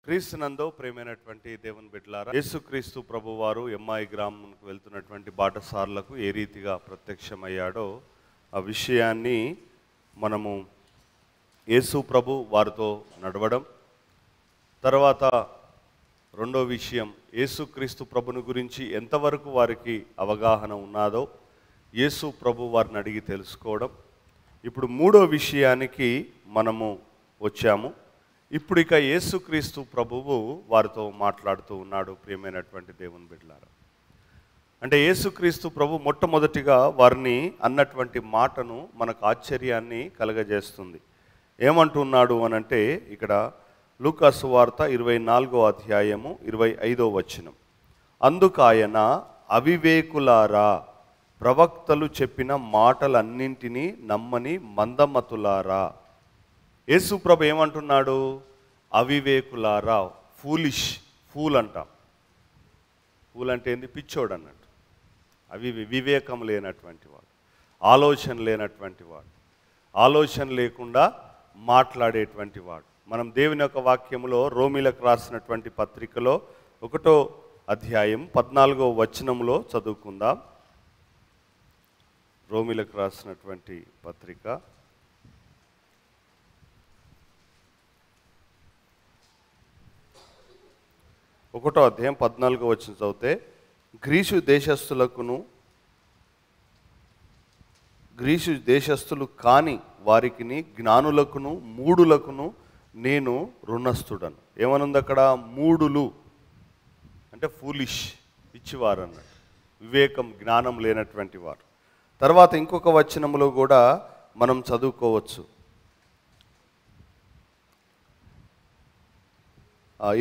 క్రీస్తునందు ప్రేమైనటువంటి దేవుని బిడ్డలారా, యేసుక్రీస్తు ప్రభువారు ఎమ్మాయి గ్రామంకు వెళ్తున్నటువంటి బాటసారులకు ఏ రీతిగా ప్రత్యక్షమయ్యాడో ఆ విషయాన్ని మనము యేసు ప్రభు వారితో నడవడం, తర్వాత రెండో విషయం యేసుక్రీస్తు ప్రభుని గురించి ఎంతవరకు వారికి అవగాహన ఉన్నదో యేసు ప్రభు వారిని అడిగి తెలుసుకోవడం. ఇప్పుడు మూడో విషయానికి మనము వచ్చాము. ఇప్పుడు ఇక యేసుక్రీస్తు ప్రభువు వారితో మాట్లాడుతూ ఉన్నాడు. ప్రియమైనటువంటి దేవుని బిడ్డలారా, అంటే యేసుక్రీస్తు ప్రభు మొట్టమొదటిగా వారిని అన్నటువంటి మాటను మనకు ఆశ్చర్యాన్ని కలగజేస్తుంది. ఏమంటున్నాడు అనంటే, ఇక్కడ లూకా సువార్త 24వ అధ్యాయము 25వ వచనం, అందుకాయన అవివేకులారా, ప్రవక్తలు చెప్పిన మాటలన్నింటినీ నమ్మని మందమతులారా. యేసు ప్రభు ఏమంటున్నాడు? అవివేకులారా, ఫూల్ అంటాం. ఫూల్ అంటే ఏంది? పిచ్చోడు అన్నట్టు. వివేకం లేనటువంటి వాడు, ఆలోచన లేనటువంటి వాడు, ఆలోచన లేకుండా మాట్లాడేటువంటి వాడు. మనం దేవుని యొక్క వాక్యములో రోమీలకు రాసినటువంటి పత్రికలో 1వ అధ్యాయం 14వ వచనంలో చదువుకుందాం. రోమీలకు రాసినటువంటి పత్రిక 1వ అధ్యాయం 14వ వచనం చదివితే, గ్రీసు దేశస్థులు కాని వారికిని జ్ఞానులకును మూఢులకును నేను రుణస్థుడను. ఏమనుంది అక్కడ? మూఢులు అంటే ఫూలిష్, పిచ్చివారు అన్నట్టు, వివేకం జ్ఞానం లేనటువంటి వారు. తర్వాత ఇంకొక వచనంలో కూడా మనం చదువుకోవచ్చు.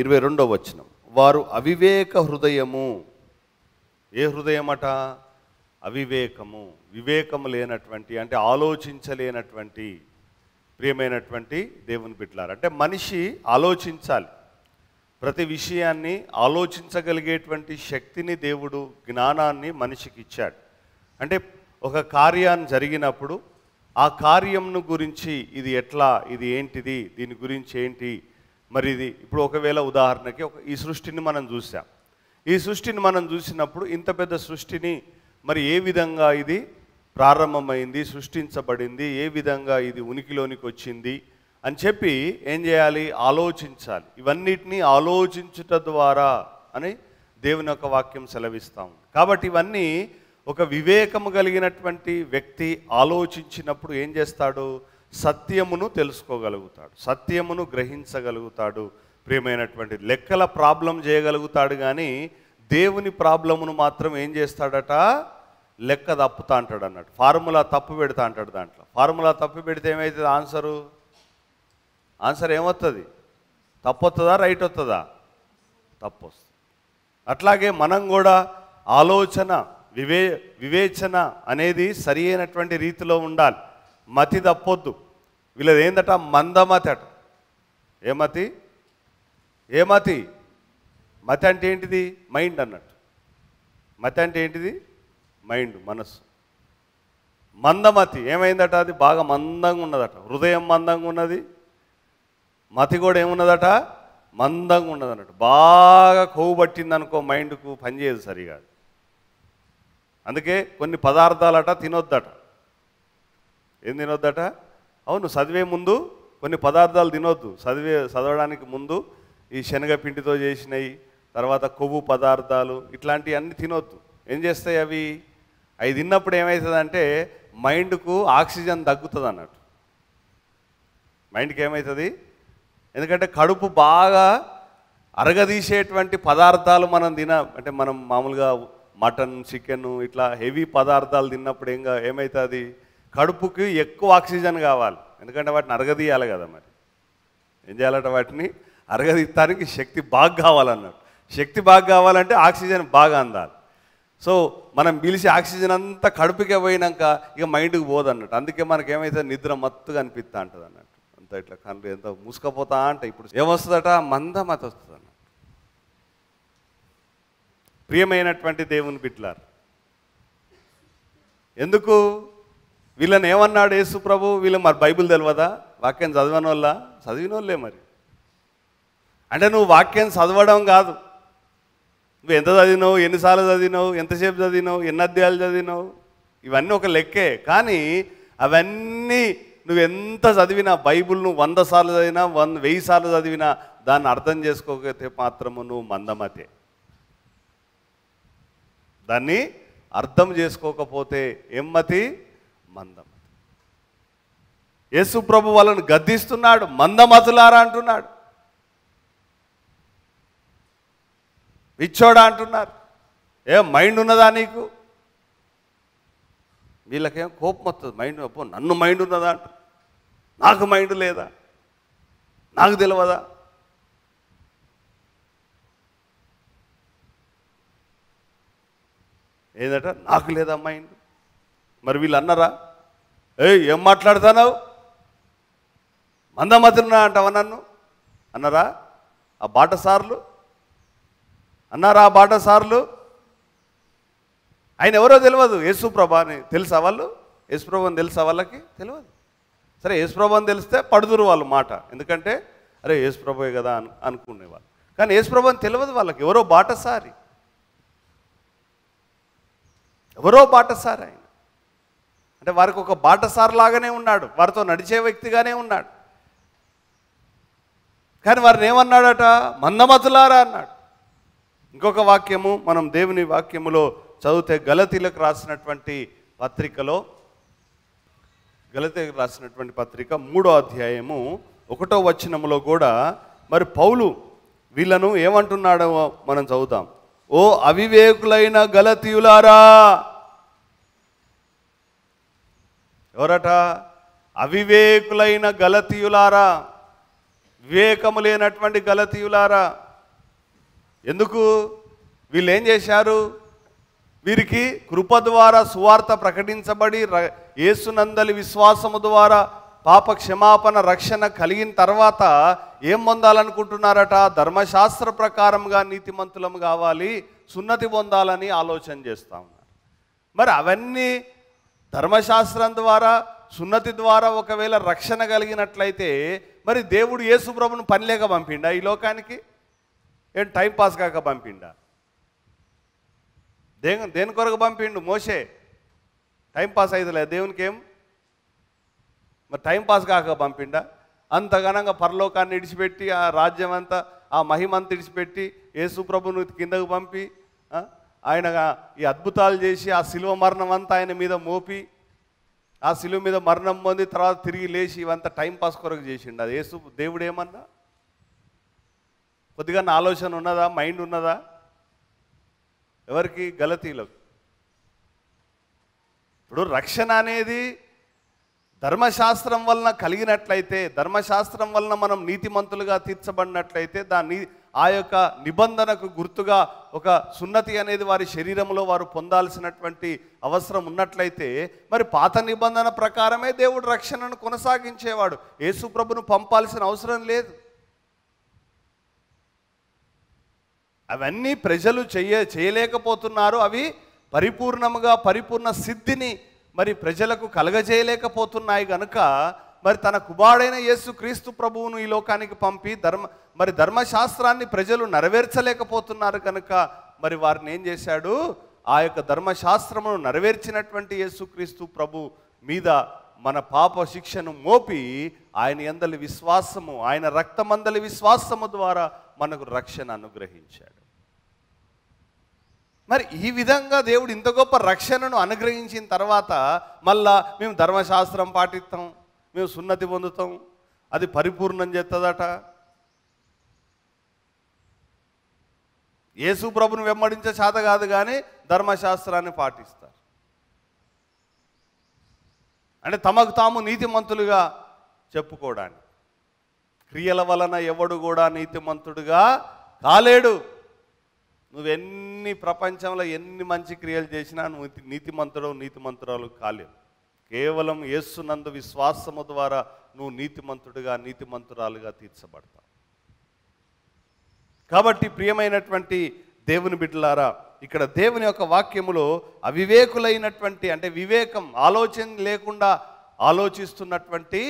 22వ వచనం, వారు అవివేక హృదయము. ఏ హృదయం అట? అవివేకము, వివేకము లేనటువంటి, అంటే ఆలోచించలేనటువంటి. ప్రియమైనటువంటి దేవుని బిడ్డలారా, అంటే మనిషి ఆలోచించాలి. ప్రతి విషయాన్ని ఆలోచించగలిగేటువంటి శక్తిని దేవుడు, జ్ఞానాన్ని మనిషికి ఇచ్చాడు. అంటే ఒక కార్యాన్ని జరిగినప్పుడు ఆ కార్యంను గురించి, ఇది ఎట్లా, ఇది ఏంటిది, దీని గురించి ఏంటి, మరి ఇది ఇప్పుడు ఒకవేళ ఉదాహరణకి ఈ సృష్టిని మనం చూసాం. ఈ సృష్టిని మనం చూసినప్పుడు ఇంత పెద్ద సృష్టిని మరి ఏ విధంగా ఇది ప్రారంభమైంది, సృష్టించబడింది, ఏ విధంగా ఇది ఉనికిలోనికి వచ్చింది అని చెప్పి ఏం చేయాలి? ఆలోచించాలి. ఇవన్నిటినీ ఆలోచించుట ద్వారా అని దేవుని యొక్క వాక్యం సెలవిస్తాం. కాబట్టి ఇవన్నీ ఒక వివేకము కలిగినటువంటి వ్యక్తి ఆలోచించినప్పుడు ఏం చేస్తాడు? సత్యమును తెలుసుకోగలుగుతాడు, సత్యమును గ్రహించగలుగుతాడు. ప్రియమైనటువంటి, లెక్కల ప్రాబ్లం చేయగలుగుతాడు, కానీ దేవుని ప్రాబ్లమును మాత్రం ఏం చేస్తాడట? లెక్క తప్పుతా అంటాడు అన్నట్టు. ఫార్ములా తప్పు పెడతా అంటాడు. దాంట్లో ఫార్ములా తప్పు పెడితే ఏమవుతుంది? ఆన్సర్ ఏమవుతుంది? తప్పు వస్తుందా, రైట్ వస్తుందా? తప్పు వస్తుంది. అట్లాగే మనం కూడా ఆలోచన, వివేచన అనేది సరి అయినటువంటి రీతిలో ఉండాలి. మతి తప్పొద్దు. వీళ్ళది ఏందట? మందమతి అట. ఏ మతి? మతి అంటే ఏంటిది? మైండ్ అన్నట్టు. మతి అంటే ఏంటిది? మైండ్, మనస్సు. మందమతి ఏమైందట? అది బాగా మందంగా ఉన్నదట. హృదయం మందంగా ఉన్నది, మతి కూడా ఏమున్నదట? మందంగా ఉన్నది అన్నట్టు. బాగా కొవ్వు పట్టింది అనుకో, మైండ్కు పనిచేయదు సరిగా. అందుకే కొన్ని పదార్థాలట తినొద్దట. ఏం తినొద్దట? అవును, చదివే ముందు కొన్ని పదార్థాలు తినొద్దు. చదవడానికి ముందు ఈ శనగపిండితో చేసినవి, తర్వాత కొవ్వు పదార్థాలు, ఇట్లాంటివన్నీ తినొద్దు. ఏం చేస్తాయి అవి? తిన్నప్పుడు ఏమవుతుందంటే మైండ్కు ఆక్సిజన్ తగ్గుతుంది అన్నట్టు. మైండ్కి ఏమవుతుంది? ఎందుకంటే కడుపు బాగా అరగదీసేటువంటి పదార్థాలు మనం అంటే మనం మామూలుగా మటన్, చికెన్ ఇట్లా హెవీ పదార్థాలు తిన్నప్పుడు ఏమవుతుంది? కడుపుకి ఎక్కువ ఆక్సిజన్ కావాలి. ఎందుకంటే వాటిని అరగదీయాలి కదా. మరి ఏం చేయాలట? వాటిని అరగదీయడానికి శక్తి బాగా కావాలన్నట్టు. శక్తి బాగా కావాలంటే ఆక్సిజన్ బాగా అందాలి. సో మనం పీల్చే ఆక్సిజన్ అంతా కడుపుకే పోయినాక ఇక మైండ్కి పోదన్నట్టు. అందుకే మనకి ఏమవుతుంది? నిద్ర మత్తుగా అనిపిస్తూ ఉంటుంది అన్నట్టు. అంత ఇట్లా కళ్ళు ఎంత మూసుకపోతా అంటే ఇప్పుడు ఏమొస్తుందట? మందమతి వస్తుంది అన్నట్టు. ప్రియమైనటువంటి దేవుని బిడ్డలారా, ఎందుకు వీళ్ళని ఏమన్నాడు యేసు ప్రభు? వీళ్ళు మరి బైబిల్ తెలియదా? వాక్యం చదివిన వాళ్ళే మరి. అంటే నువ్వు వాక్యం చదవడం కాదు, నువ్వు ఎంత చదివినావు, ఎన్నిసార్లు చదివినావు, ఎంతసేపు చదివినావు, ఎన్ని అధ్యాయాలు చదివినావు, ఇవన్నీ ఒక లెక్కే. కానీ అవన్నీ నువ్వు ఎంత చదివినా, బైబిల్ నువ్వు 100 సార్లు చదివినా, 1000 సార్లు చదివినా దాన్ని అర్థం చేసుకోకపోతే మాత్రము నువ్వు మందమతే. దాన్ని అర్థం చేసుకోకపోతే ఎమ్మతి, మందమతి. యేసు ప్రభు వాళ్ళను గద్దిస్తున్నాడు, మందమతులారా అంటున్నాడు, విచ్చోడా అంటున్నారు. ఏం మైండ్ ఉన్నదా నీకు? వీళ్ళకేం కోపం వస్తుంది, మైండ్ అప్పో నన్ను మైండ్ ఉన్నదా అంట, నాకు మైండ్ లేదా, నాకు తెలియదా? ఏదట నాకు లేదా మైండ్? మరి వీళ్ళు అన్నారా, ఏం మాట్లాడుతున్నావు, మందమతున్నా అంటావా నన్ను అన్నారా ఆ బాటసార్లు? అన్నారా ఆ బాటసార్లు? ఆయన ఎవరో తెలియదు, యేసుప్రభు అని తెలుసా వాళ్ళు? యేసుప్రభు అని తెలుసా వాళ్ళకి? తెలియదు. సరే యేసుప్రభు అని తెలిస్తే పడుదురు వాళ్ళు మాట, ఎందుకంటే అరే యేసుప్రభుయే కదా అనుకునేవాళ్ళు. కానీ యేసుప్రభు అని తెలియదు వాళ్ళకి, ఎవరో బాటసారి, ఎవరో బాటసారి ఆయన. అంటే వారికి ఒక బాటసారి లాగానే ఉన్నాడు, వారితో నడిచే వ్యక్తిగానే ఉన్నాడు. కానీ వారిని ఏమన్నాడట? మందమతులారా అన్నాడు. ఇంకొక వాక్యము మనం దేవుని వాక్యములో చదివితే గలతీలకు రాసినటువంటి పత్రికలో, గలతీలకు రాసినటువంటి పత్రిక 3వ అధ్యాయము 1వ వచనములో కూడా మరి పౌలు వీళ్ళను ఏమంటున్నాడో మనం చదువుతాం. ఓ అవివేకులైన గలతీయులారా. ఎవరట? అవివేకులైన గలతీయులారా, వివేకము లేనటువంటి గలతీయులారా. ఎందుకు? వీళ్ళు ఏం చేశారు? వీరికి కృప ద్వారా సువార్త ప్రకటించబడి యేసునందలి విశ్వాసము ద్వారా పాప క్షమాపణ రక్షణ కలిగిన తర్వాత ఏం పొందాలనుకుంటున్నారట? ధర్మశాస్త్ర ప్రకారంగా నీతిమంతులము కావాలి, సున్నతి పొందాలని ఆలోచన చేస్తూ ఉన్నారు. మరి అవన్నీ ధర్మశాస్త్రం ద్వారా, సున్నతి ద్వారా ఒకవేళ రక్షణ కలిగినట్లయితే మరి దేవుడు యేసు ప్రభువును పనిలేక పంపిండా ఈ లోకానికి? ఏం టైం పాస్ కాక పంపిండా? దేని కొరకు పంపిండు? మోషే టైం పాస్ అయితలే దేవునికి ఏం? మరి టైం పాస్ కాక పంపిండా? అంత ఘనంగా పరలోకాన్ని విడిచిపెట్టి, ఆ రాజ్యం అంతా, ఆ మహిమంతా విడిచిపెట్టి యేసు ప్రభువును కిందకు పంపి ఆయన ఈ అద్భుతాలు చేసి ఆ శిలువ మరణం అంతా ఆయన మీద మోపి ఆ శిలువ మీద మరణం పొంది తర్వాత తిరిగి లేచి ఇవంతా టైం పాస్ కొరకు చేసిండు. అది యేసు దేవుడు ఏమన్నా? కొద్దిగా ఆలోచన ఉన్నదా? మైండ్ ఉన్నదా? ఎవరికి? గలతీలకు. ఇప్పుడు రక్షణ అనేది ధర్మశాస్త్రం వలన కలిగినట్లయితే, ధర్మశాస్త్రం వలన మనం నీతిమంతులుగా తీర్చబడినట్లయితే, దాన్ని ఆ యొక్క నిబంధనకు గుర్తుగా ఒక సున్నతి అనేది వారి శరీరంలో వారు పొందాల్సినటువంటి అవసరం ఉన్నట్లయితే, మరి పాత నిబంధన ప్రకారమే దేవుడు రక్షణను కొనసాగించేవాడు. యేసు ప్రభును పంపాల్సిన అవసరం లేదు. అవన్నీ ప్రజలు చేయలేకపోతున్నారు. అవి పరిపూర్ణముగా పరిపూర్ణ సిద్ధిని మరి ప్రజలకు కలగజేయలేకపోతున్నాయి కనుక మరి తన కుమారుడైన యేసు క్రీస్తు ప్రభువును ఈ లోకానికి పంపి ధర్మశాస్త్రాన్ని ప్రజలు నెరవేర్చలేకపోతున్నారు కనుక మరి వారిని ఏం చేశాడు? ఆ యొక్క ధర్మశాస్త్రమును నెరవేర్చినటువంటి యేసుక్రీస్తు ప్రభు మీద మన పాప శిక్షను మోపి ఆయన యందలి విశ్వాసము, ఆయన రక్తమందలి విశ్వాసము ద్వారా మనకు రక్షణ అనుగ్రహించాడు. మరి ఈ విధంగా దేవుడు ఇంత గొప్ప రక్షణను అనుగ్రహించిన తర్వాత మళ్ళా మేము ధర్మశాస్త్రం పాటిస్తాం, మేము సున్నతి పొందుతాం, అది పరిపూర్ణం చేస్తుందట. యేసు ప్రభును వెంబడించే చేత కాదు కానీ ధర్మశాస్త్రాన్ని పాటిస్తారు. అంటే తమకు తాము నీతిమంతులుగా చెప్పుకోవడానికి. క్రియల వలన ఎవడు కూడా నీతిమంతుడుగా కాలేడు. నువ్వెన్ని ప్రపంచంలో ఎన్ని మంచి క్రియలు చేసినా నువ్వు నీతిమంతుడు నీతిమంతురాలు కాలేవు. కేవలం యేసునందు విశ్వాసము ద్వారా నువ్వు నీతిమంతుడుగా నీతిమంతురాలుగా తీర్చబడతావు. కాబట్టి ప్రియమైనటువంటి దేవుని బిడ్డలారా, ఇక్కడ దేవుని యొక్క వాక్యములో అవివేకులైనటువంటి, అంటే వివేకం ఆలోచన లేకుండా ఆలోచిస్తున్నటువంటి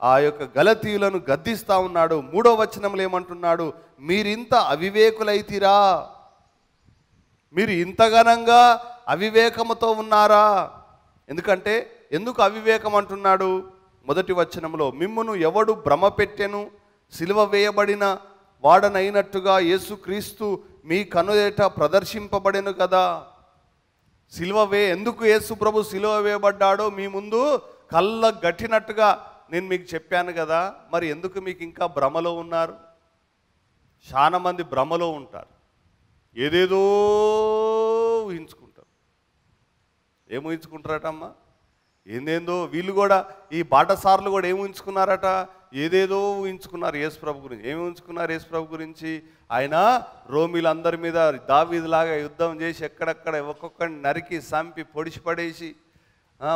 ఆ యొక్క గలతీయులను గద్దిస్తూ ఉన్నాడు. 3వ వచనంలో ఏమంటున్నాడు? మీరింత అవివేకులైతిరా, మీరు ఇంతగనంగా అవివేకముతో ఉన్నారా. ఎందుకంటే ఎందుకు అవివేకం అంటున్నాడు? 1వ వచనంలో మిమ్మును ఎవడు భ్రమ పెట్టెను, సిలువ వేయబడిన వాడనైనట్టుగా యేసుక్రీస్తు మీ కనుఎట ప్రదర్శింపబడెను కదా. ఎందుకు యేసు ప్రభు సిలువ వేయబడ్డాడో మీ ముందు కళ్ళ గట్టినట్టుగా నేను మీకు చెప్పాను కదా. మరి ఎందుకు మీకు ఇంకా భ్రమలో ఉన్నారు? చాలా మంది భ్రమలో ఉంటారు, ఏదేదో ఊహించుకుంటారు. ఏం ఊహించుకుంటారటమ్మా? ఏందేందో. వీళ్ళు కూడా ఈ బాటసార్లు కూడా ఏం ఊహించుకున్నారట? ఏదేదో ఊహించుకున్నారు యేసు ప్రభు గురించి. ఏమి ఊహించుకున్నారు యేసు ప్రభు గురించి? ఆయన రోమిలందరి మీద దావీదులాగా యుద్ధం చేసి ఎక్కడెక్కడ ఒక్కొక్కడిని నరికి చంపి పొడిచి పడేసి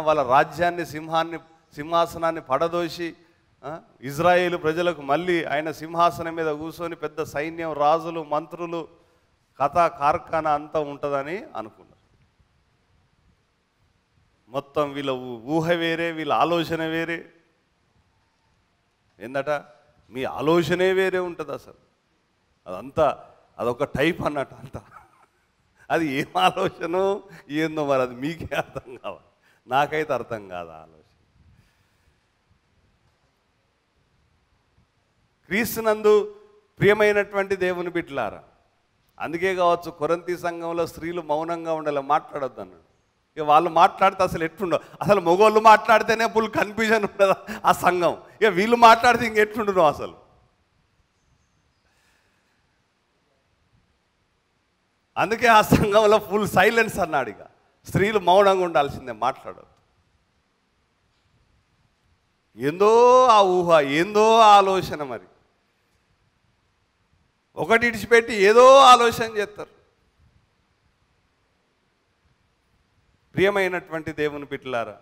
వాళ్ళ రాజ్యాన్ని సింహాసనాన్ని పడదోసి ఇజ్రాయేలు ప్రజలకు మళ్ళీ ఆయన సింహాసనం మీద కూర్చొని పెద్ద సైన్యం, రాజులు, మంత్రులు, కథా కార్ఖానా అంతా ఉంటుందని అనుకున్నారు. మొత్తం వీళ్ళ ఊహ వేరే, వీళ్ళ ఆలోచన వేరే. ఏందట? మీ ఆలోచనే వేరే ఉంటుంది అసలు. అదంతా అదొక టైప్ అన్నట్టు అంతా. అది ఏం ఆలోచన ఏందో మరి అది మీకే అర్థం కావాలి, నాకైతే అర్థం కాదు ఆలోచన. క్రీస్తునందు ప్రియమైనటువంటి దేవుని బిడ్డలారా, అందుకే కావచ్చు కొరింథీ సంఘంలో స్త్రీలు మౌనంగా ఉండాలి, మాట్లాడొద్దు అన్నాడు. ఇక వాళ్ళు మాట్లాడితే అసలు ఎట్లుండవు, అసలు మగవాళ్ళు మాట్లాడితేనే ఫుల్ కన్ఫ్యూజన్ ఉండదు ఆ సంఘం. ఇక వీళ్ళు మాట్లాడితే ఇంకెట్లుండదు అసలు. అందుకే ఆ సంఘంలో ఫుల్ సైలెన్స్ అన్నాడు. ఇక స్త్రీలు మౌనంగా ఉండాల్సిందే, మాట్లాడద్దు. ఏందో ఆ ఊహ, ఏందో ఆలోచన, మరి ఒకటి ఇడిచిపెట్టి ఏదో ఆలోచన చేస్తారు. ప్రియమైనటువంటి దేవుని బిడ్డలారా,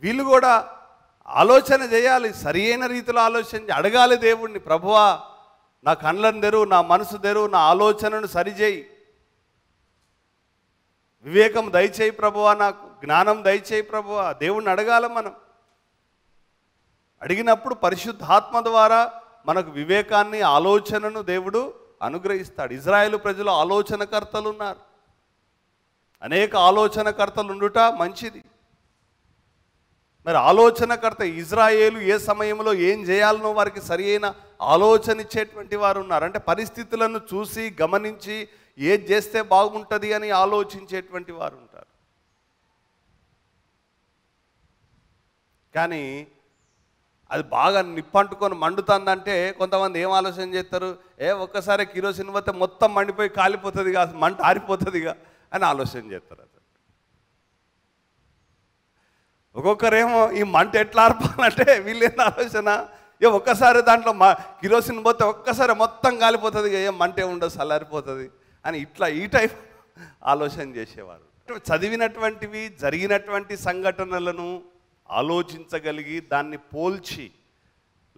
వీళ్ళు కూడా ఆలోచన చేయాలి, సరి అయిన రీతిలో ఆలోచన అడగాలి దేవుణ్ణి. ప్రభువా, నా కళ్ళను తెరువు, నా మనసు తెరువు, నా ఆలోచనను సరిచేయి, వివేకం దయచేయి ప్రభువా, నాకు జ్ఞానం దయచేయి ప్రభువా. దేవుణ్ణి అడగాల మనం. అడిగినప్పుడు పరిశుద్ధాత్మ ద్వారా మనకు వివేకాన్ని, ఆలోచనను దేవుడు అనుగ్రహిస్తాడు. ఇజ్రాయేలు ప్రజలు ఆలోచనకర్తలు ఉన్నారు. అనేక ఆలోచనకర్తలు ఉండుట మంచిది. మరి ఆలోచనకర్త ఇజ్రాయేలు ఏ సమయంలో ఏం చేయాలనో వారికి సరి అయిన ఆలోచన ఇచ్చేటువంటి వారు ఉన్నారు. అంటే పరిస్థితులను చూసి గమనించి ఏది చేస్తే బాగుంటుంది అని ఆలోచించేటువంటి వారు ఉంటారు. కానీ అది బాగా నిప్పంటుకొని మండుతుందంటే కొంతమంది ఏం ఆలోచన చేస్తారు? ఒక్కసారి కిరోసిన్ పోతే మొత్తం మండిపోయి కాలిపోతుందిగా, మంట ఆరిపోతుందిగా అని ఆలోచన చేస్తారు. ఒక్కొక్కరేమో ఈ మంట ఎట్లా ఆర్పాలంటే వీళ్ళేం ఆలోచన, ఒక్కసారి దాంట్లో కిరోసిన్ పోతే ఒక్కసారి మొత్తం కాలిపోతుంది, ఏం మంటే ఉండదు, చల్లారిపోతుంది అని ఇట్లా ఈ టైప్ ఆలోచన చేసేవారు. చదివినటువంటివి, జరిగినటువంటి సంఘటనలను ఆలోచించగలిగి దాన్ని పోల్చి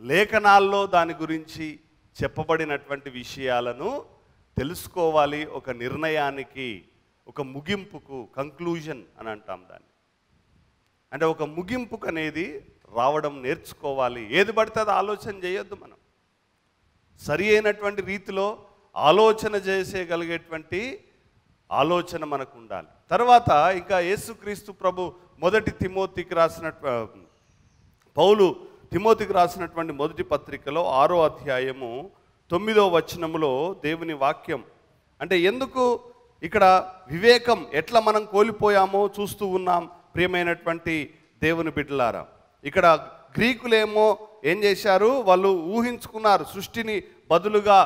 లేఖనాల్లో దాని గురించి చెప్పబడినటువంటి విషయాలను తెలుసుకోవాలి. ఒక నిర్ణయానికి, ఒక ముగింపుకు, కంక్లూజన్ అని అంటాం దాన్ని. అంటే ఒక ముగింపుకు అనేది రావడం నేర్చుకోవాలి. ఏది పడితే అది ఆలోచన చేయొద్దు. మనం సరి అయినటువంటి రీతిలో ఆలోచన చేసేయగలిగేటువంటి ఆలోచన మనకు ఉండాలి. తర్వాత ఇంకా యేసుక్రీస్తు ప్రభు పౌలు తిమోతికి రాసినటువంటి మొదటి పత్రికలో 6వ అధ్యాయము 9వ వచనములో దేవుని వాక్యం. అంటే ఎందుకు ఇక్కడ వివేకం ఎట్లా మనం కోల్పోయామో చూస్తూ ఉన్నాం. ప్రియమైనటువంటి దేవుని బిడ్డలారా, ఇక్కడ గ్రీకులేమో ఏం చేశారు? వాళ్ళు ఊహించుకున్నారు, సృష్టిని బదులుగా,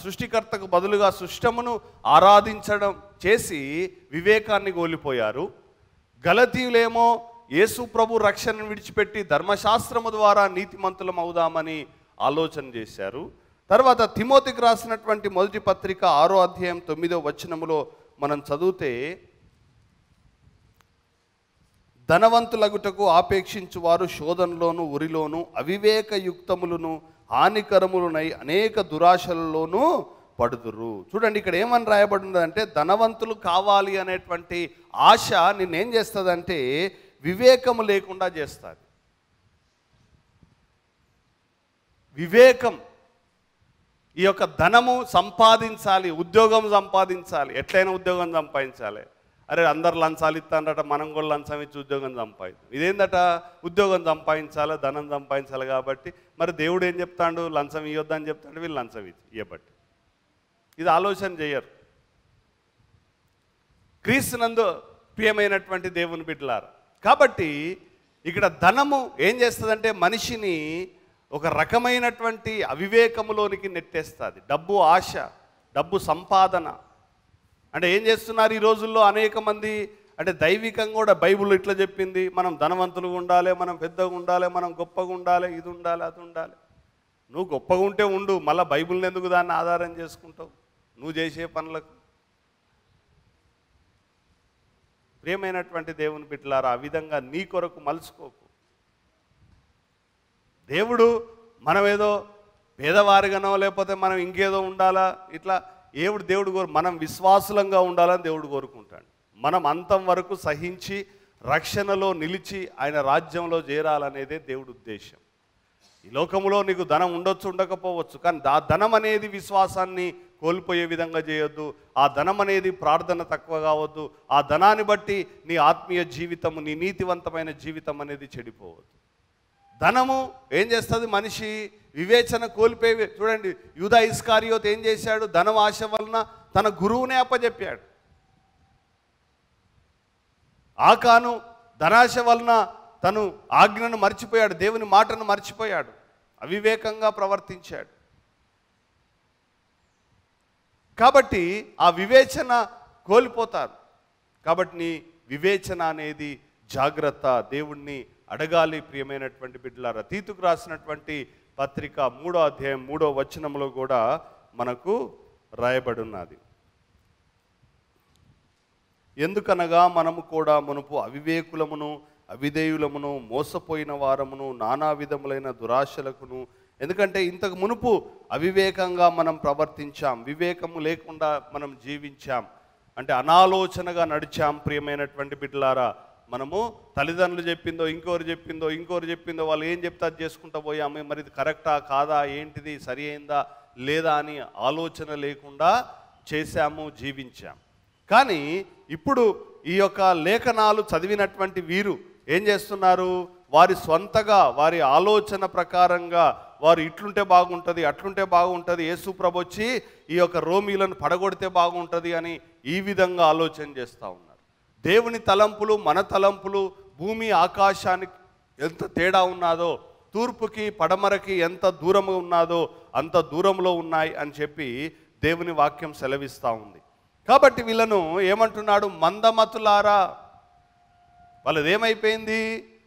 సృష్టికర్తకు బదులుగా సృష్టమును ఆరాధించడం చేసి వివేకాన్ని కోల్పోయారు. గలతీయులేమో యేసు ప్రభు రక్షణను విడిచిపెట్టి ధర్మశాస్త్రము ద్వారా నీతిమంతులం అవుదామని ఆలోచన చేశారు. తర్వాత తిమోతికి రాసినటువంటి మొదటి పత్రిక 6వ అధ్యాయం 9వ వచనములో మనం చదివితే, ధనవంతులగుటకు ఆపేక్షించువారు శోధనలోను, ఉరిలోను, అవివేకయుక్తములను, హానికరములనై అనేక దురాశలలోనూ పడుదురు. చూడండి, ఇక్కడ ఏమని రాయబడినదంటే, ధనవంతులు కావాలి అనేటువంటి ఆశ నిన్నేం చేస్తుందంటే వివేకము లేకుండా చేస్తుంది. వివేకం. ఈ యొక్క ధనము సంపాదించాలి, ఉద్యోగం సంపాదించాలి, ఎట్లయినా ఉద్యోగం సంపాదించాలి. అరే అందరు లంచాలు ఇస్తానట, మనం కూడా లంచం ఇచ్చి ఉద్యోగం సంపాదించాం. ఇదేందట, ఉద్యోగం సంపాదించాలి, ధనం సంపాదించాలి. కాబట్టి మరి దేవుడు ఏం చెప్తాడు, లంచం ఇవ్వద్దని చెప్తాడు, వీళ్ళు లంచం ఇవ్వబట్టి. ఇది ఆలోచన చేయరు. క్రీస్తునందు ప్రియమైనటువంటి దేవుని బిడ్డలారా, కాబట్టి ఇక్కడ ధనము ఏం చేస్తుందంటే మనిషిని ఒక రకమైనటువంటి అవివేకములోనికి నెట్టేస్తుంది. డబ్బు ఆశ, డబ్బు సంపాదన. అంటే ఏం చేస్తున్నారు ఈ రోజుల్లో అనేక మంది, అంటే దైవికంగా కూడా బైబిల్ ఇట్లా చెప్పింది, మనం ధనవంతులుగా ఉండాలి, మనం పెద్దగా ఉండాలి, మనం గొప్పగా ఉండాలి, ఇది ఉండాలి, అది ఉండాలి. నువ్వు గొప్పగా ఉంటే ఉండు, మళ్ళీ బైబిల్ని ఎందుకు దాన్ని ఆధారం చేసుకుంటావు నువ్వు చేసే పనులకు? ప్రియమైనటువంటి దేవుని బిడ్డలారా, ఆ విధంగా నీ కొరకు మలుచుకోకు. దేవుడు మనమేదో పేదవారిగానో లేకపోతే మనం ఇంకేదో ఉండాలా, ఇట్లా దేవుడు మనం విశ్వాసులంగా ఉండాలని దేవుడు కోరుకుంటాడు. మనం అంతం వరకు సహించి రక్షణలో నిలిచి ఆయన రాజ్యంలో చేరాలనేదే దేవుడి ఉద్దేశం. ఈ లోకంలో నీకు ధనం ఉండొచ్చు, ఉండకపోవచ్చు, కానీ ఆ ధనం అనేది విశ్వాసాన్ని కోల్పోయే విధంగా చేయొద్దు. ఆ ధనం అనేది ప్రార్థన తక్కువ కావద్దు. ఆ ధనాన్ని బట్టి నీ ఆత్మీయ జీవితము, నీ నీతివంతమైన జీవితం అనేది చెడిపోవద్దు. ధనము ఏం చేస్తుంది, మనిషి వివేచన కోల్పోయి. చూడండి, యూదా ఇస్కారియోతు ఏం చేశాడు, ధనం ఆశ వలన తన గురువునే అప్పచెప్పాడు. ఆకాను ధనాశ వలన తను ఆజ్ఞను మర్చిపోయాడు, దేవుని మాటను మర్చిపోయాడు, అవివేకంగా ప్రవర్తించాడు. కాబట్టి ఆ వివేచన కోల్పోతారు. కాబట్టి నీ వివేచన అనేది జాగ్రత్త, దేవుణ్ణి అడగాలి. ప్రియమైనటువంటి బిడ్డలారా, తీతుకు రాసినటువంటి పత్రిక 3వ అధ్యాయం 3వ వచనంలో కూడా మనకు రాయబడి ఉన్నది. ఎందుకనగా మనము కూడా మునుపు అవివేకులమును అవిధేయులమును మోసపోయిన వారమును నానా విధములైన దురాశలకును. ఎందుకంటే ఇంతకు మునుపు అవివేకంగా మనం ప్రవర్తించాం, వివేకము లేకుండా మనం జీవించాం, అంటే అనాలోచనగా నడిచాం. ప్రియమైనటువంటి బిడ్డలారా, మనము తల్లిదండ్రులు చెప్పిందో ఇంకోరు చెప్పిందో వాళ్ళు ఏం చెప్తే అది చేసుకుంటూ పోయాము. మరి ఇది కరెక్టా కాదా, ఏంటిది సరి అయిందా లేదా అని ఆలోచన లేకుండా చేశాము, జీవించాం. కానీ ఇప్పుడు ఈ యొక్క లేఖనాలు చదివినటువంటి వీరు ఏం చేస్తున్నారు, వారి స్వంతగా వారి ఆలోచన ప్రకారంగా వారు ఇట్లుంటే బాగుంటుంది, అట్లుంటే బాగుంటుంది, యేసు ప్రభు వచ్చి ఈ యొక్క రోమీలను పడగొడితే బాగుంటుంది అని ఈ విధంగా ఆలోచన చేస్తూ ఉన్నారు. దేవుని తలంపులు మన తలంపులు భూమి ఆకాశానికి ఎంత తేడా ఉన్నాదో, తూర్పుకి పడమరకి ఎంత దూరంగా ఉన్నాదో అంత దూరంలో ఉన్నాయి అని చెప్పి దేవుని వాక్యం సెలవిస్తూ ఉంది. కాబట్టి వీళ్ళను ఏమంటున్నాడు, మందమతులారా. వాళ్ళది ఏమైపోయింది,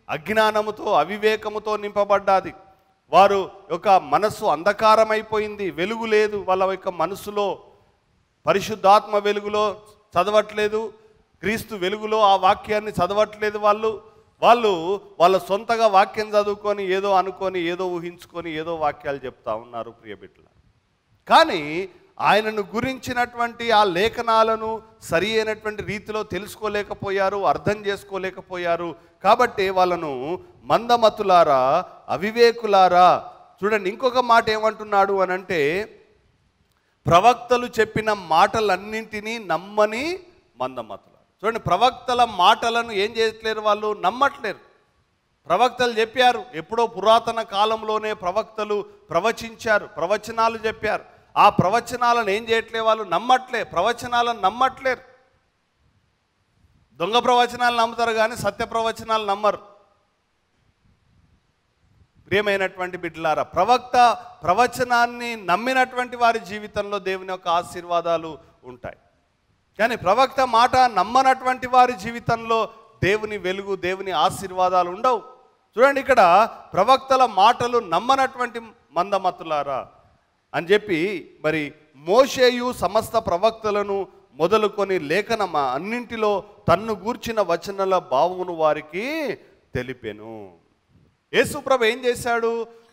అజ్ఞానముతో అవివేకముతో నింపబడ్డాది. వారు యొక్క మనస్సు అంధకారమైపోయింది, వెలుగు లేదు వాళ్ళ యొక్క మనసులో. పరిశుద్ధాత్మ వెలుగులో చదవట్లేదు, క్రీస్తు వెలుగులో ఆ వాక్యాన్ని చదవట్లేదు. వాళ్ళ సొంతగా వాక్యం చదువుకొని ఏదో అనుకొని ఏదో ఊహించుకొని ఏదో వాక్యాలు చెప్తా ఉన్నారు. ప్రియబిడ్డల, కానీ ఆయనను గురించినటువంటి ఆ లేఖనాలను సరి అయినటువంటి రీతిలో తెలుసుకోలేకపోయారు, అర్థం చేసుకోలేకపోయారు. కాబట్టి వాళ్ళను మందమతులారా, అవివేకులారా. చూడండి, ఇంకొక మాట ఏమంటున్నాడు అని అంటే, ప్రవక్తలు చెప్పిన మాటలన్నింటినీ నమ్మని మందమతులారా. చూడండి, ప్రవక్తల మాటలను ఏం చేయట్లేరు, వాళ్ళు నమ్మట్లేరు. ప్రవక్తలు చెప్పారు, ఎప్పుడో పురాతన కాలంలోనే ప్రవక్తలు ప్రవచించారు, ప్రవచనాలు చెప్పారు. ఆ ప్రవచనాలను ఏం చేయట్లే, వాళ్ళు నమ్మట్లే, ప్రవచనాలను నమ్మట్లేరు. దొంగ ప్రవచనాలు నమ్ముతారు కానీ సత్య ప్రవచనాలు నమ్మరు. ప్రియమైనటువంటి బిడ్డలారా, ప్రవచనాన్ని నమ్మినటువంటి వారి జీవితంలో దేవుని యొక్క ఆశీర్వాదాలు ఉంటాయి. కానీ ప్రవక్త మాట నమ్మనటువంటి వారి జీవితంలో దేవుని వెలుగు, దేవుని ఆశీర్వాదాలు ఉండవు. చూడండి, ఇక్కడ ప్రవక్తల మాటలు నమ్మనటువంటి మందమతులారా అని చెప్పి, మరి మోషేయు సమస్త ప్రవక్తలను మొదలుకొని లేఖన అన్నింటిలో తన్ను గూర్చిన వచనాల భావమును వారికి తెలిపెను. యేసుప్రభు ఏం చేశాడు,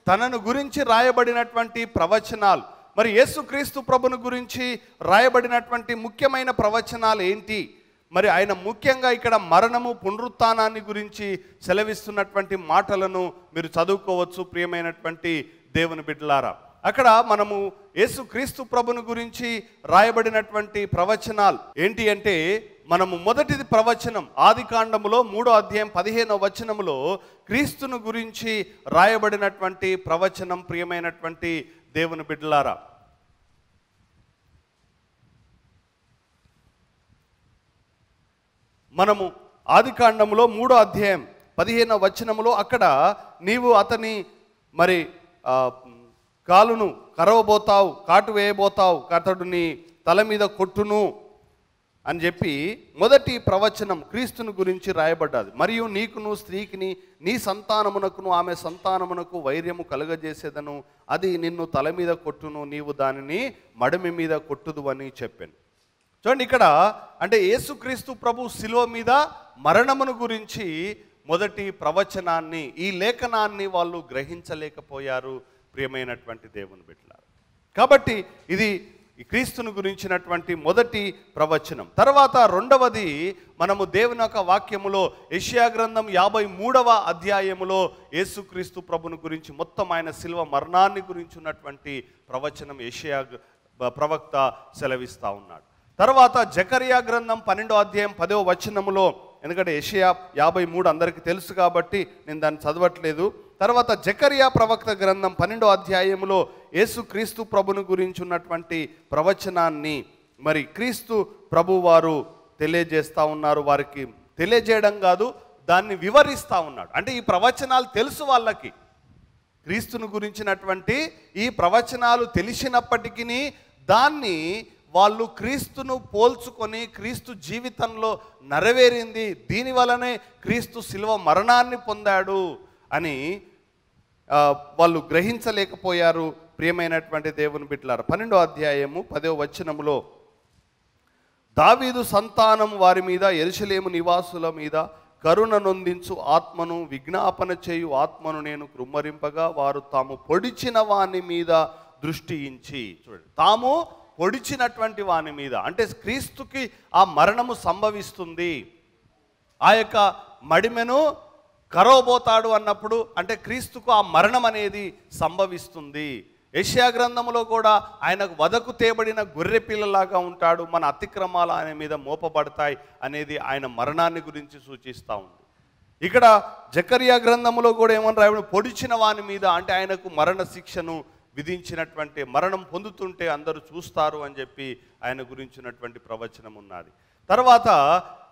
తనను గురించి రాయబడినటువంటి ప్రవచనాలు, మరి యేసుక్రీస్తు ప్రభును గురించి రాయబడినటువంటి ముఖ్యమైన ప్రవచనాలు ఏంటి, మరి ఆయన ముఖ్యంగా ఇక్కడ మరణము పునరుత్థానాన్ని గురించి సెలవిస్తున్నటువంటి మాటలను మీరు చదువుకోవచ్చు. ప్రియమైనటువంటి దేవుని బిడ్డలారా, అక్కడ మనము యేసుక్రీస్తు ప్రభుని గురించి రాయబడినటువంటి ప్రవచనాలు ఏంటి అంటే, మనము మొదటిది ప్రవచనం ఆదికాండములో 3వ అధ్యాయం 15వ వచనములో క్రీస్తును గురించి రాయబడినటువంటి ప్రవచనం. ప్రియమైనటువంటి దేవుని బిడ్డలారా, మనము ఆదికాండములో 3వ అధ్యాయం 15వ వచనములో అక్కడ నీవు అతని మరి కాలును కరవబోతావు, కాటు వేయబోతావు, అతడు నీ తల మీద కొట్టును అని చెప్పి మొదటి ప్రవచనం క్రీస్తుని గురించి రాయబడ్డది. మరియు నీకును స్త్రీకిని నీ సంతానమునకును ఆమె సంతానమునకు వైర్యము కలుగజేసేదను, అది నిన్ను తల మీద కొట్టును, నీవు దానిని మడిమి మీద కొట్టుదు అని చెప్పాను. చూడండి, ఇక్కడ అంటే యేసుక్రీస్తు ప్రభు శిలువ మీద మరణమును గురించి మొదటి ప్రవచనాన్ని, ఈ లేఖనాన్ని వాళ్ళు గ్రహించలేకపోయారు. ప్రియమైనటువంటి దేవుని బిడ్డలారా, కాబట్టి ఇది ఈ క్రీస్తును గురించినటువంటి మొదటి ప్రవచనం. తర్వాత రెండవది, మనము దేవుని యొక్క వాక్యములో యెషయా గ్రంథం 53వ అధ్యాయములో యేసుక్రీస్తు ప్రభుని గురించి మొత్తం ఆయన శిలువ మరణాన్ని గురించి ఉన్నటువంటి ప్రవచనం యెషయా ప్రవక్త సెలవిస్తూ ఉన్నాడు. తర్వాత జకర్యా గ్రంథం 12వ అధ్యాయం 10వ వచనములో, ఎందుకంటే యెషయా 53 అందరికీ తెలుసు కాబట్టి నేను దాన్ని చదవట్లేదు. తర్వాత జకర్యా ప్రవక్త గ్రంథం 12వ అధ్యాయములో యేసుక్రీస్తు ప్రభుని గురించి ఉన్నటువంటి ప్రవచనాన్ని మరి క్రీస్తు ప్రభు వారు తెలియజేస్తూ ఉన్నారు. వారికి తెలియజేయడం కాదు, దాన్ని వివరిస్తూ ఉన్నాడు. అంటే ఈ ప్రవచనాలు తెలుసు వాళ్ళకి, క్రీస్తుని గురించినటువంటి ఈ ప్రవచనాలు తెలిసినప్పటికీ దాన్ని వాళ్ళు క్రీస్తును పోల్చుకొని క్రీస్తు జీవితంలో నెరవేరింది, దీనివలనే క్రీస్తు శిలువ మరణాన్ని పొందాడు అని వాళ్ళు గ్రహించలేకపోయారు. ప్రియమైనటువంటి దేవుని బిడ్డలారా, 12వ అధ్యాయము 10వ వచనములో, దావీదు సంతానం వారి మీద యెరూషలేము నివాసుల మీద కరుణ నొందించు ఆత్మను విజ్ఞాపన చేయు ఆత్మను నేను కృమ్మరింపగా వారు తాము పొడిచిన వాని మీద దృష్టి ఇంచి. చూడండి, తాము పొడిచినటువంటి వాని మీద అంటే క్రీస్తుకి ఆ మరణము సంభవిస్తుంది. ఆ యొక్క మడిమెను కరవబోతాడు అన్నప్పుడు అంటే క్రీస్తుకు ఆ మరణం అనేది సంభవిస్తుంది. యెషయా గ్రంథంలో కూడా ఆయనకు వదకు తేబడిన గొర్రె పిల్లలాగా ఉంటాడు, మన అతిక్రమాలు ఆయన మీద మోపబడతాయి అనేది ఆయన మరణాన్ని గురించి సూచిస్తూ ఉంది. ఇక్కడ జకర్యా గ్రంథంలో కూడా ఏమని రాయబడి, పొడిచిన వాని మీద అంటే ఆయనకు మరణ శిక్షను విధించినటువంటి, మరణం పొందుతుంటే అందరూ చూస్తారు అని చెప్పి ఆయన గురించినటువంటి ప్రవచనం ఉన్నది. తర్వాత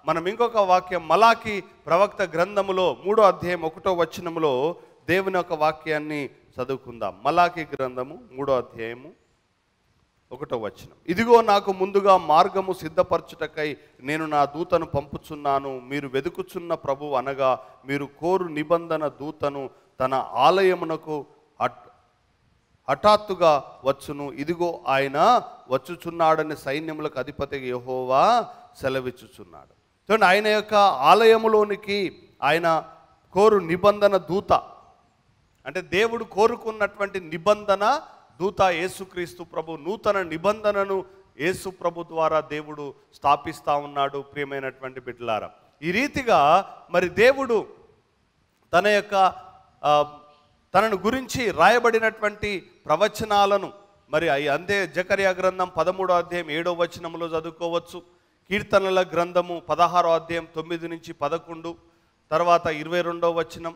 మనం ఇంకొక వాక్యం మలాకి ప్రవక్త గ్రంథములో 3వ అధ్యాయం 1వ వచనములో దేవుని యొక్క వాక్యాన్ని చదువుకుందాం. మలాకి గ్రంథము 3వ అధ్యాయము 1వ వచనం, ఇదిగో నాకు ముందుగా మార్గము సిద్ధపరచుటకై నేను నా దూతను పంపుచున్నాను, మీరు వెదుకుచున్న ప్రభు అనగా మీరు కోరు నిబంధన దూతను తన ఆలయమునకు హఠాత్తుగా వచ్చును, ఇదిగో ఆయన వచ్చుచున్నాడని సైన్యములకు అధిపతి యెహోవా సెలవిచ్చుచున్నాడు. చూడండి, ఆయన యొక్క ఆలయములోనికి ఆయన కోరు నిబంధన దూత అంటే దేవుడు కోరుకున్నటువంటి నిబంధన దూత యేసుక్రీస్తు ప్రభు. నూతన నిబంధనను యేసు ప్రభు ద్వారా దేవుడు స్థాపిస్తూ ఉన్నాడు. ప్రియమైనటువంటి బిడ్డలారా, ఈ రీతిగా మరి దేవుడు తన యొక్క తనను గురించి రాయబడినటువంటి ప్రవచనాలను మరి అంతే జకర్యా గ్రంథం 13వ అధ్యాయం 7వ వచనంలో చదువుకోవచ్చు. కీర్తనల గ్రంథము 16వ అధ్యాయం 9 నుంచి 11, తర్వాత 22వ వచనం,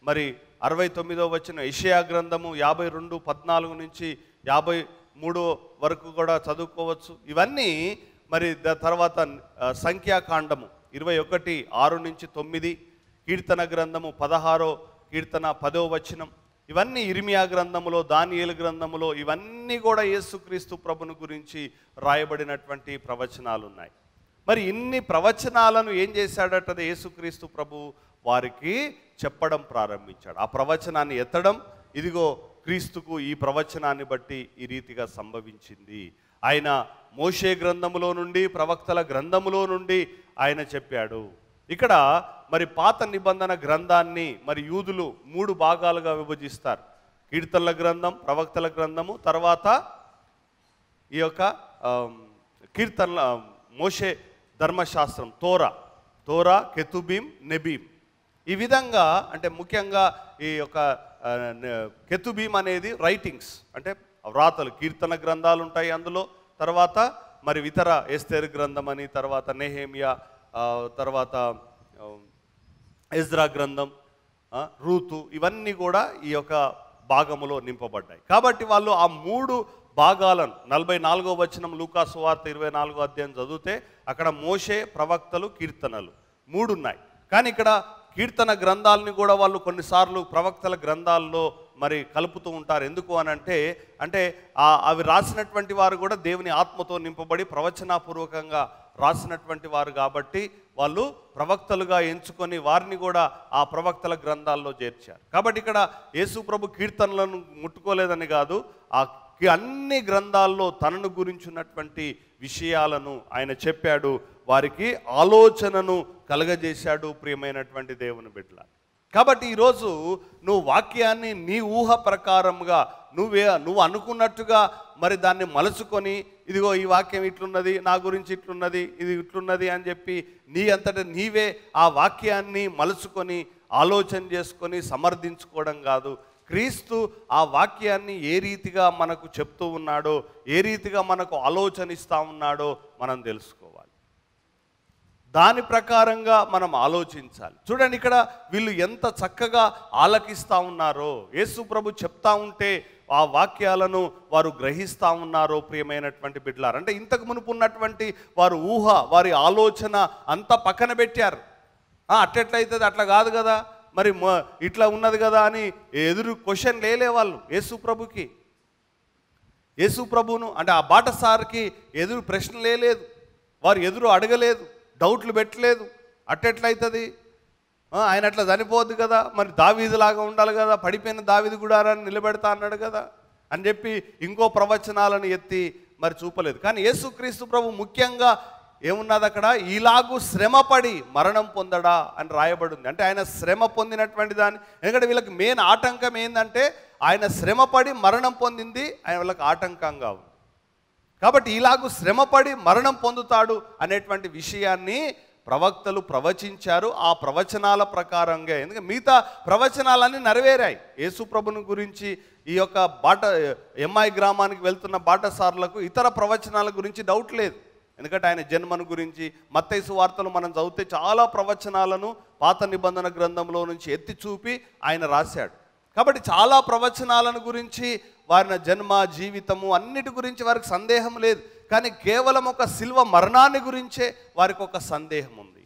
మరి 69వ వచనం. యెషయా గ్రంథము 52 14 నుంచి 53 వరకు కూడా చదువుకోవచ్చు. ఇవన్నీ మరి తర్వాత సంఖ్యాకాండము 21 6 నుంచి 9, కీర్తన గ్రంథము 16వ కీర్తన 10వ వచనం, ఇవన్నీ ఇర్మియా గ్రంథములో, దానియేలు గ్రంథములో, ఇవన్నీ కూడా యేసుక్రీస్తు ప్రభుని గురించి రాయబడినటువంటి ప్రవచనాలు ఉన్నాయి. మరి ఇన్ని ప్రవచనాలను ఏం చేశాడట యేసుక్రీస్తు ప్రభు? వారికి చెప్పడం ప్రారంభించాడు. ఆ ప్రవచనాన్ని ఎత్తడం, ఇదిగో క్రీస్తుకు ఈ ప్రవచనాన్ని బట్టి ఈ రీతిగా సంభవించింది. ఆయన మోషే గ్రంథములో నుండి, ప్రవక్తల గ్రంథములో నుండి ఆయన చెప్పాడు. ఇక్కడ మరి పాత నిబంధన గ్రంథాన్ని మరి యూదులు 3 భాగాలుగా విభజిస్తారు. కీర్తనల గ్రంథం, ప్రవక్తల గ్రంథము, తర్వాత ఈ యొక్క కీర్తనల మోషే ధర్మశాస్త్రం, తోరా, కెతుబీం, నెబీం. ఈ విధంగా అంటే ముఖ్యంగా ఈ యొక్క కెతుబీం అనేది రైటింగ్స్, అంటే వ్రాతలు, కీర్తన గ్రంథాలు ఉంటాయి అందులో. తర్వాత మరి ఇతర ఎస్తేరు గ్రంథం అని, తర్వాత నెహెమియా, తర్వాత ఎజ్రా గ్రంథం, రూతు, ఇవన్నీ కూడా ఈ యొక్క భాగములో నింపబడ్డాయి. కాబట్టి వాళ్ళు ఆ 3 భాగాలను 44వ వచనం లూకా సువార్త 24వ అధ్యాయం చదివితే అక్కడ మోషే, ప్రవక్తలు, కీర్తనలు 3 ఉన్నాయి. కానీ ఇక్కడ కీర్తన గ్రంథాలని కూడా వాళ్ళు కొన్నిసార్లు ప్రవక్తల గ్రంథాల్లో మరి కలుపుతూ ఉంటారు. ఎందుకు అనంటే అవి రాసినటువంటి వారు కూడా దేవుని ఆత్మతో నింపబడి ప్రవచనాపూర్వకంగా రాసినటువంటి వారు కాబట్టి వాళ్ళు ప్రవక్తలుగా ఎంచుకొని వారిని కూడా ఆ ప్రవక్తల గ్రంథాల్లో చేర్చారు. కాబట్టి ఇక్కడ యేసు ప్రభు కీర్తనలను ముట్టుకోలేదని కాదు, ఆ అన్ని గ్రంథాల్లో తనను గురించినటువంటి విషయాలను ఆయన చెప్పాడు, వారికి ఆలోచనను కలగజేశాడు. ప్రియమైనటువంటి దేవుని బిడ్డల, కాబట్టి ఈరోజు నువ్వు వాక్యాన్ని నీ ఊహ ప్రకారంగా నువ్వు అనుకున్నట్టుగా మరి దాన్ని మలుచుకొని, ఇదిగో ఈ వాక్యం ఇట్లున్నది, నా గురించి ఇట్లున్నది, ఇది ఇట్లున్నది అని చెప్పి నీ అంతటా నీవే ఆ వాక్యాన్ని మలుచుకొని ఆలోచన చేసుకొని సమర్థించుకోవడం కాదు. క్రీస్తు ఆ వాక్యాన్ని ఏ రీతిగా మనకు చెప్తూ ఉన్నాడో, ఏ రీతిగా మనకు ఆలోచన ఇస్తూ ఉన్నాడో మనం తెలుసుకోవాలి. దాని ప్రకారంగా మనం ఆలోచించాలి. చూడండి, ఇక్కడ వీళ్ళు ఎంత చక్కగా ఆలకిస్తూ ఉన్నారో, యేసు ప్రభు చెప్తా ఉంటే ఆ వాక్యాలను వారు గ్రహిస్తూ ఉన్నారో. ప్రియమైనటువంటి బిడ్డలారు, అంటే ఇంతకు మునుపు ఉన్నటువంటి వారు ఊహ, వారి ఆలోచన అంతా పక్కన పెట్టారు. అట్లెట్లయితుంది, అట్లా కాదు కదా, మరి ఇట్లా ఉన్నది కదా అని ఎదురు క్వశ్చన్ లేలే వాళ్ళు యేసు ప్రభుకి. యేసు ప్రభువును అంటే ఆ బాటసారికి ఎదురు ప్రశ్న లేదు, వారు ఎదురు అడగలేదు, డౌట్లు పెట్టలేదు. అట్టెట్లయితుంది, ఆయన అట్లా చనిపోద్దు కదా, మరి దావీదులాగా ఉండాలి కదా, పడిపోయిన దావీదు గుడారాన్ని నిలబెడతా అన్నాడు కదా అని చెప్పి ఇంకో ప్రవచనాలను ఎత్తి మరి చూపలేదు. కానీ యేసుక్రీస్తు ప్రభు ముఖ్యంగా ఏమున్నది అక్కడ, ఇలాగూ శ్రమపడి మరణం పొందడా అని రాయబడి ఉంది. అంటే ఆయన శ్రమ పొందినటువంటి దాన్ని, ఎందుకంటే వీళ్ళకి మెయిన్ ఆటంకం ఏంటంటే ఆయన శ్రమపడి మరణం పొందింది ఆయన వీళ్ళకి ఆటంకంగా ఉంది. కాబట్టి ఇలాగూ శ్రమపడి మరణం పొందుతాడు అనేటువంటి విషయాన్ని ప్రవక్తలు ప్రవచించారు. ఆ ప్రవచనాల ప్రకారంగా, ఎందుకంటే మిగతా ప్రవచనాలన్నీ నెరవేరాయి. యేసు ప్రభుని గురించి ఈ యొక్క ఎమ్మాయి గ్రామానికి వెళ్తున్న బాటసారులకు ఇతర ప్రవచనాల గురించి డౌట్ లేదు. ఎందుకంటే ఆయన జన్మను గురించి మత్తయి సువార్తలు మనం చదివితే చాలా ప్రవచనాలను పాత నిబంధన గ్రంథంలో నుంచి ఎత్తి చూపి ఆయన రాశాడు. కాబట్టి చాలా ప్రవచనాలను గురించి, వారి జన్మ, జీవితము అన్నిటి గురించి వారికి సందేహం లేదు. కానీ కేవలం ఒక శిల్వ మరణాన్ని గురించే వారికి ఒక సందేహం ఉంది.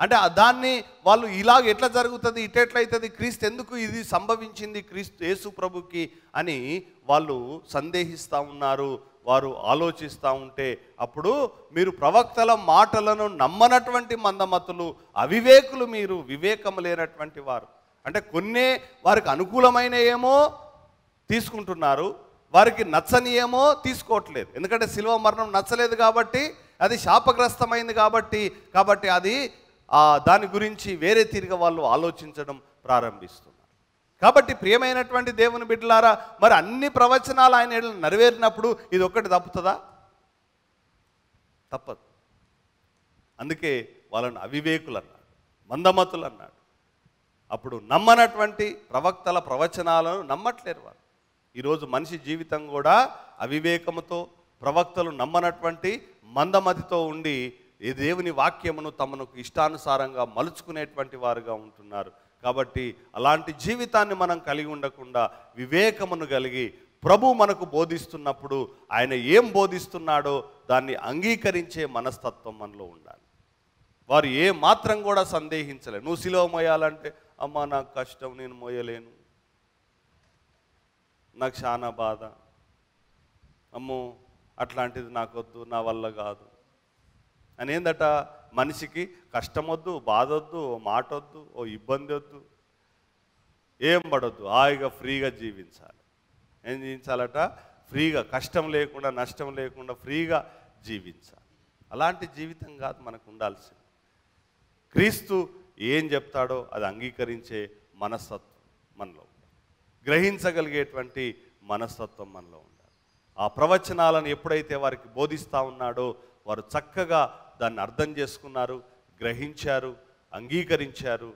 అంటే దాన్ని వాళ్ళు ఇలాగ ఎట్లా జరుగుతుంది, ఇటెట్లయితుంది, క్రీస్తు ఎందుకు ఇది సంభవించింది క్రీస్తు యేసు ప్రభుకి అని వాళ్ళు సందేహిస్తూ ఉన్నారు. వారు ఆలోచిస్తూ ఉంటే అప్పుడు మీరు ప్రవక్తల మాటలను నమ్మనటువంటి మందమతులు, అవివేకులు, మీరు వివేకం లేనటువంటి వారు. అంటే కొన్నే వారికి అనుకూలమైన ఏమో తీసుకుంటున్నారు, వారికి నచ్చని ఏమో తీసుకోవట్లేదు. ఎందుకంటే శిలువ మరణం నచ్చలేదు కాబట్టి, అది శాపగ్రస్తమైంది కాబట్టి అది దాని గురించి వేరే తీరుగా వాళ్ళు ఆలోచించడం ప్రారంభిస్తున్నారు. కాబట్టి ప్రియమైనటువంటి దేవుని బిడ్డలారా, మరి అన్ని ప్రవచనాలు ఆయన నెరవేరినప్పుడు ఇది ఒక్కటి తప్పుతుందా? తప్పదు. అందుకే వాళ్ళని అవివేకులు అన్నాడు, మందమతులు అన్నాడు. అప్పుడు నమ్మనటువంటి ప్రవక్తల ప్రవచనాలను నమ్మట్లేరు వారు. ఈరోజు మనిషి జీవితం కూడా అవివేకముతో, ప్రవక్తలు నమ్మనటువంటి మందమతితో ఉండి ఈ దేవుని వాక్యమును తమను ఇష్టానుసారంగా మలుచుకునేటువంటి వారుగా ఉంటున్నారు. కాబట్టి అలాంటి జీవితాన్ని మనం కలిగి ఉండకుండా వివేకమును కలిగి ప్రభు మనకు బోధిస్తున్నప్పుడు ఆయన ఏం బోధిస్తున్నాడో దాన్ని అంగీకరించే మనస్తత్వం మనలో ఉండాలి. వారు ఏ మాత్రం కూడా సందేహించలేదు. నువ్వు సిలువ మోయాలంటే, అమ్మా నాకు కష్టం, నేను మోయలేను, నాకు చాలా బాధ, అమ్మో అట్లాంటిది నాకొద్దు, నా వల్ల కాదు అని ఏందట, మనిషికి కష్టం వద్దు, బాధ వద్దు, ఓ మాట వద్దు, ఓ ఇబ్బంది వద్దు, ఏం పడొద్దు, హాయిగా ఫ్రీగా జీవించాలి. ఏం జీవించాలట? ఫ్రీగా, కష్టం లేకుండా, నష్టం లేకుండా ఫ్రీగా జీవించాలి. అలాంటి జీవితం కాదు మనకు ఉండాల్సింది. క్రీస్తు ఏం చెప్తాడో అది అంగీకరించే మనస్తత్వం మనలో ఉండాలి, గ్రహించగలిగేటువంటి మనస్తత్వం మనలో ఉండాలి. ఆ ప్రవచనాలను ఎప్పుడైతే వారికి బోధిస్తూ ఉన్నాడో వారు చక్కగా దాన్ని అర్థం చేసుకున్నారు, గ్రహించారు, అంగీకరించారు.